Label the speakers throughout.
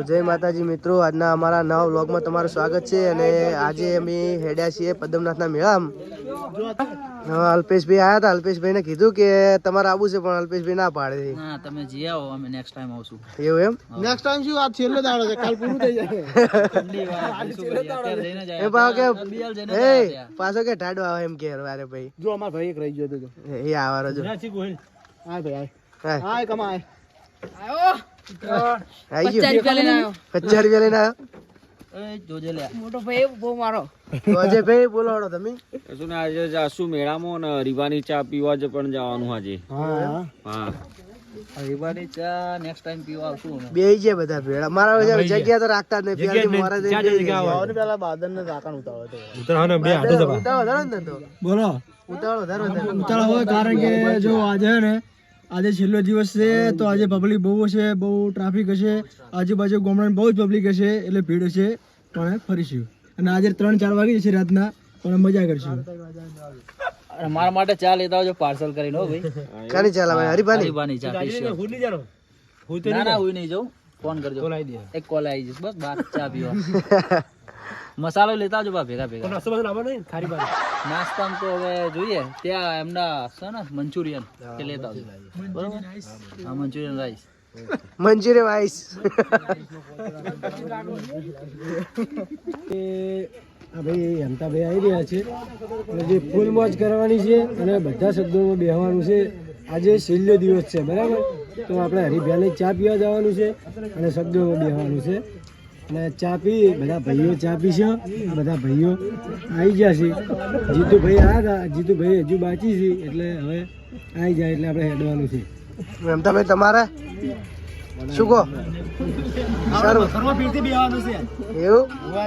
Speaker 1: જય માતાજી મિત્રો, આજના અમારા નવા વ્લોગમાં તમારું સ્વાગત છે. અને આજે અમે હેડ્યા છીએ પદ્મનાથના મેળામાં. અલ્પેશભાઈ આવ્યા હતા. અલ્પેશભાઈને કીધું કે તમારે આવવું છે, પણ અલ્પેશભાઈ ના પાડે છે.
Speaker 2: ના, તમે જી આવો, અમે નેક્સ્ટ ટાઈમ આવશું.
Speaker 1: એવું એમ?
Speaker 3: નેક્સ્ટ ટાઈમ શું? આ છેલ્લો દાડો છે, કાલ પૂરું થઈ જાય.
Speaker 1: એ પાછો કે ટાડો આવે એમ કે વારે ભાઈ.
Speaker 3: જો અમાર ભાઈ એક રહી ગયો હતો
Speaker 1: એ આવારો જો.
Speaker 3: હા ભાઈ હા કમાય
Speaker 1: આવી ગયો. 50 રૂપિયા લઈને આવ્યો.
Speaker 2: જોજે લે.
Speaker 1: તો અજયભાઈ બોલાવડો તમે.
Speaker 4: શું ને આજે જાસુ મેળામાં ને રીવાની ચા પીવા જ પણ જવાનું આજે. હા
Speaker 2: રીવાની ચા નેક્સ્ટ ટાઈમ પીવા આવશું.
Speaker 1: બે જે બધા ભેળા મારા જગ્યા તો રાખતા જ નહીં.
Speaker 3: પેલા બાદલ ને રાખણ ઉતાવળ
Speaker 1: બોલો
Speaker 3: ઉતાવળ હોય, કારણ કે જો આજે ને આજે છેલ્લો દિવસ છે, તો આજે પબ્લિક બહુ હશે, બહુ ટ્રાફિક હશે, આજુબાજુ ગામડાની બહુ જ પબ્લિક હશે, એટલે ભીડ હશે. પણ ફરીશું અને આજે 3-4 વાગી જશે રાતના, પણ મજા કરશું.
Speaker 2: મારા માટે ચા લેતા આવજો પાર્સલ કરીને. હો ભાઈ,
Speaker 1: કાની ચાલે ભાઈ?
Speaker 2: હરીબાની ચા પીશું. ના ના, હું નહીં જાઉં, ફોન કરજો, એક કોલ આવી જશે બસ. બાર ચા પીવા. મસાલો લેતા આવજો બા ભેગા ભેગા. નાસ્તામાં તો હવે જોઈએ, ત્યાં એમના છે ને મંચુરિયન કે લેતા આવજો. બરોબર? હા, મંચુરિયન રાઈસ.
Speaker 1: Manchurian rice.
Speaker 3: ભાઈ હંતાભાઈ આવી રહ્યા છે, અને જે ફૂલ મોજ કરવાની છે અને બધા શબ્દોમાં બેહવાનું છે. આજે છેલ્લો દિવસ છે, બરાબર? તો આપણે હરિભાઈને ચા પીવા જવાનું છે અને શબ્દોમાં બેહવાનું છે. અને ચા પી બધા ભાઈઓ ચા પીશે. બધા ભાઈઓ આવી ગયા છે. જીતુભાઈ આવ્યા હતા, જીતુભાઈ હજુ બાકી છે, એટલે હવે આવી જાય એટલે આપણે હેડવાનું છે.
Speaker 1: મમતાભાઈ તમારે શું કહો?
Speaker 3: સારું ફીરથી બેહવાનું છે.
Speaker 1: એવું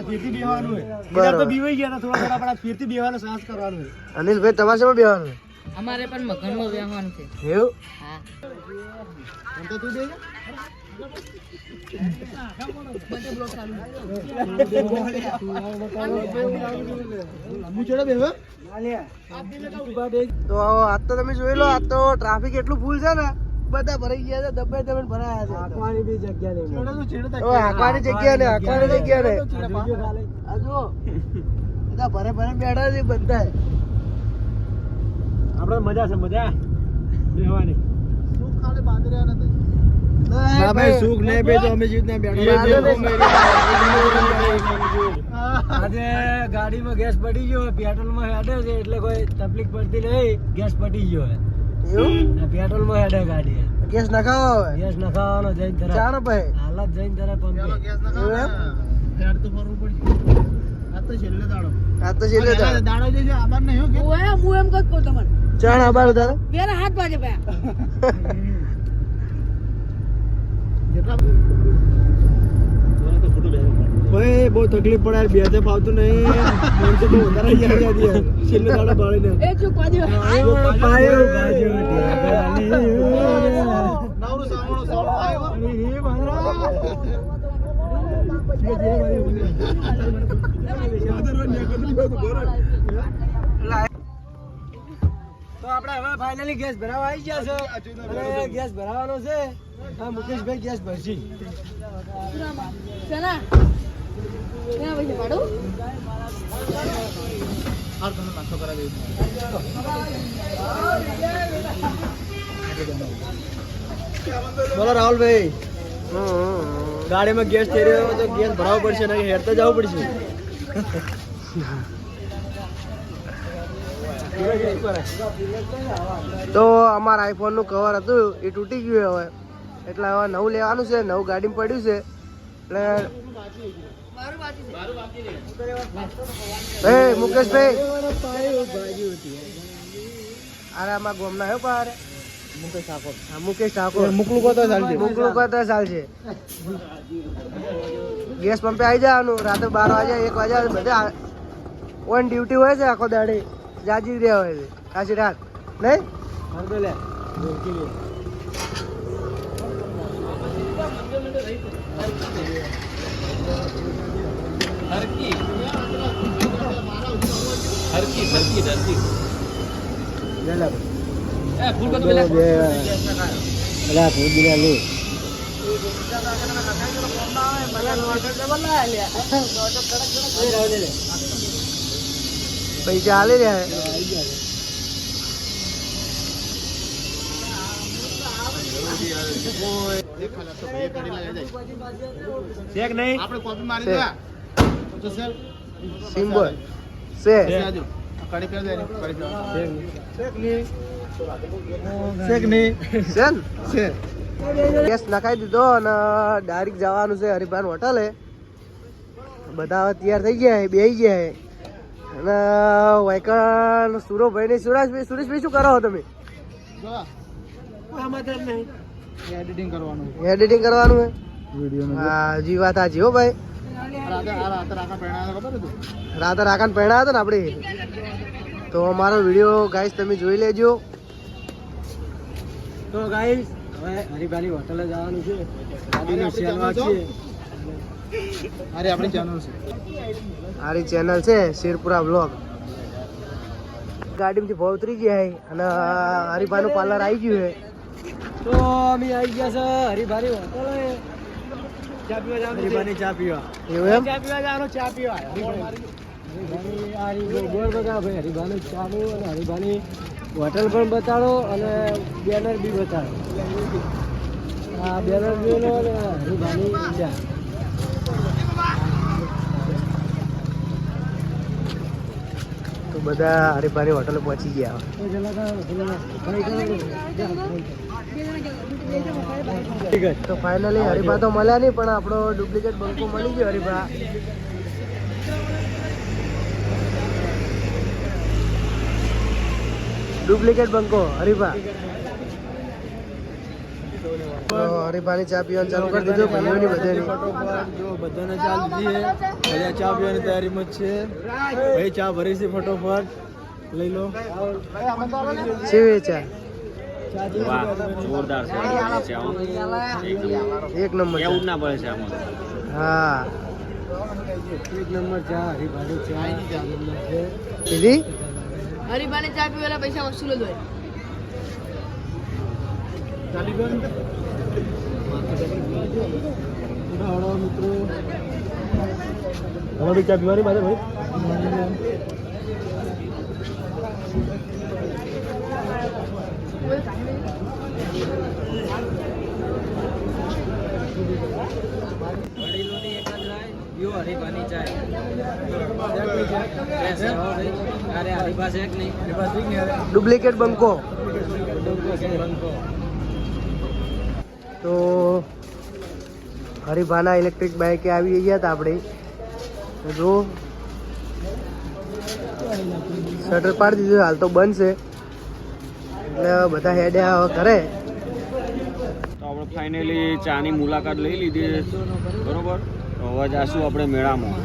Speaker 3: ફીરથી બેહવાનું હોય.
Speaker 1: બરાબર.
Speaker 3: તો બીવાઈ ગયા થોડા થોડા ફીરથી બેહવાનો સાહસ કરવાનો હોય.
Speaker 1: અનિલભાઈ તમારે શેમાં બેવાનું?
Speaker 5: અમારે પણ મગનમાં બેહવાનું છે.
Speaker 1: એવું?
Speaker 5: હા.
Speaker 3: તો તું બેહ.
Speaker 1: તો આજ તો તમે જોઈ લો, આજ તો ટ્રાફિક એટલું ફૂલ છે ને, બધા ભરાઈ ગયા છે, દબાઈ દબાઈને ભરાયા છે.
Speaker 3: હાંકવાની બી જગ્યા નહીં.
Speaker 1: હાંકવાની જગ્યા ને હાંકવાની જગ્યા ને આ જો બધા ભરે ભરે બેઠા છે બધા.
Speaker 3: આપણે મજા છે, મજા બેહવાની. સુખ ખાલી બાંધર્યા નથી.
Speaker 1: ના ભાઈ,
Speaker 3: સુખ નહીં બે તો અમે જીતના બેઠા. આજે ગાડીમાં ગેસ પડી ગયો, પેટ્રોલમાં હેડે છે, એટલે કોઈ તકલીફ પડતી નહીં. ગેસ પડી ગયો હે.
Speaker 1: એવું?
Speaker 3: પેટ્રોલમાં હેડે ગાડી.
Speaker 1: ગેસ નખાવો હવે.
Speaker 3: ગેસ નખાવાનો જઈને તરત.
Speaker 1: ચાલો ભાઈ.
Speaker 3: હાલત જઈને તરત પંપે.
Speaker 1: એવું એમ?
Speaker 3: હેડ તો ફરવું પડશે. આ તો છેલ્લે દાડો.
Speaker 1: આ તો છેલ્લે
Speaker 3: દાડો જે છે આબાર નહીં હો કે.
Speaker 5: ઓએ હું એમ કહું તમને.
Speaker 1: ચાણ આબાર તારે
Speaker 5: વેરા હાથ બાજે ભાઈ.
Speaker 3: ભાઈ બહુ તકલીફ પડે, બે તે ફાવતું નહીં. મન તો બહુ વધારે ગયા યાર. છેલ્લે દાડો બાળીને
Speaker 5: એ જો પાજો.
Speaker 3: પાયો બાજુ ટેકાલી. નવરો સાવણો આવ્યો. અરે હે મારા. તો આપણે હવે ફાઇનલી ગેસ ભરાવા આવી ગયા છે, અને ગેસ ભરાવાનો છે. હા, મુકેશભાઈ ગેસ ભરશી.
Speaker 5: ચલા. ક્યાં ભાઈ પાડો?
Speaker 2: હાલ તમે પાછો કરાવી દઉં.
Speaker 3: બોલો રાહુલભાઈ, ગાડીમાં ગેસ થઈ રહ્યો તો ગેસ ભરાવવો પડશે, ને હેડ તો જવું પડશે.
Speaker 1: તો અમારા આઈફોન નું કવર હતું એ તૂટી ગયું હવે, એટલે હવે નવું લેવાનું છે. નવું ગાડીમાં પડ્યું છે, એટલે મુકેશભાઈ અરે આમાં ગોમના હે પાર મુકેશ ઠાકોર
Speaker 3: મુકલું કહો તો ચાલશે.
Speaker 1: મોકલું કરતા ચાલશે. ગેસ પંપે આવી જવાનું. રાતે 12 વાગે 1 વાગે બધા ઓન ડ્યુટી હોય છે, આખો દાડે જાજી રહ્યા હોય છે, ખાસી રાત નહીં.
Speaker 2: ફૂલ બધું
Speaker 1: પૈસા હાલી રહ્યા સિમ્બોલ છે ગેસ નખાઈ દીધો અને ડાયરેક્ટ જવાનું છે હરિભાન હોટલે. બધા હવે તૈયાર થઈ ગયા છે, બેસી ગયા છે. અને વાયકણ સુરોભાઈ ને સુરેશભાઈ શું કરો તમે? એડિટિંગ કરવાનું છે હા જી વાત સાચી હો ભાઈ. રાધા રાકાન પહેણા હતા ને આપણે, તો અમારો વિડીયો ગાઈસ તમે જોઈ લેજો.
Speaker 3: તો ગાઈસ હવે હરિભાઈની હોટલે જવાનું છે. ગાડીનો સેલ વાંચીએ.
Speaker 1: મારી ચેનલ છે શેરપુરા બ્લોગ. ગાડીમાંથી ભાવ ઉતરી ગયા છે અને હરિભાઈનું પાર્લર આવી ગયું છે.
Speaker 3: તો અમે આવી ગયા છે હરિભાઈની હોટલે. હરિભાઈની ચા પીવા.
Speaker 1: એવું એમ?
Speaker 3: બોર બતાવો ભાઈ, હરિભાઈનું ચાનું અને હરિભાઈની હોટલ પણ બતાડો અને બેનર બી બતાડો. આ બેનર બી લો અને હરિભાઈની ચા.
Speaker 1: તો બધા હરિભાઈની હોટલે પહોંચી ગયા. તો ફાઇનલી હરિભા તો મળ્યા નહીં, પણ આપણો ડુપ્લિકેટ બંકો મળી ગયો. હરિભા ડુપ્લિકેટ બંકો હરિભા. તો હરિભાની ચા પીવાનું ચાલુ કરી દીધું ભાઈઓની બધાની.
Speaker 3: જો બધાને ચા લીધી છે, હવે ચા પીવાની તૈયારીમાં જ છે. ભાઈ ચા ભરી છે, ફટોફટ લઈ લો.
Speaker 1: છે ચા
Speaker 4: વાહ જોરદાર છે
Speaker 1: એક નંબર
Speaker 4: એવું જ ના પડે છે આમાં.
Speaker 1: હા
Speaker 3: એક નંબર ચા હરિભાઈની ચા છે.
Speaker 1: દીદી
Speaker 5: હરિભાને ચા પીવાના પૈસા વસૂલ જ હોય.
Speaker 3: મિત્રો અમારી ચા પીવાની મારે ભાઈ.
Speaker 2: વડીલોની એક જ રાય, યો હરિભાની ચાય. અરે હરિભા છે કે નહીં?
Speaker 1: ડુપ્લિકેટ બંકો. તો હરિભાના ઇલેક્ટ્રિક બાઇકે આવી ગયા હતા આપણે. તો જો શટર પાડી દીધું, હાલ તો બંધ છે એટલે બધા હેડ્યા હવે કરે.
Speaker 4: તો આપણે ફાઇનલી ચાની મુલાકાત લઈ લીધી બરોબર. તો હવે જાશું આપણે મેળામાં.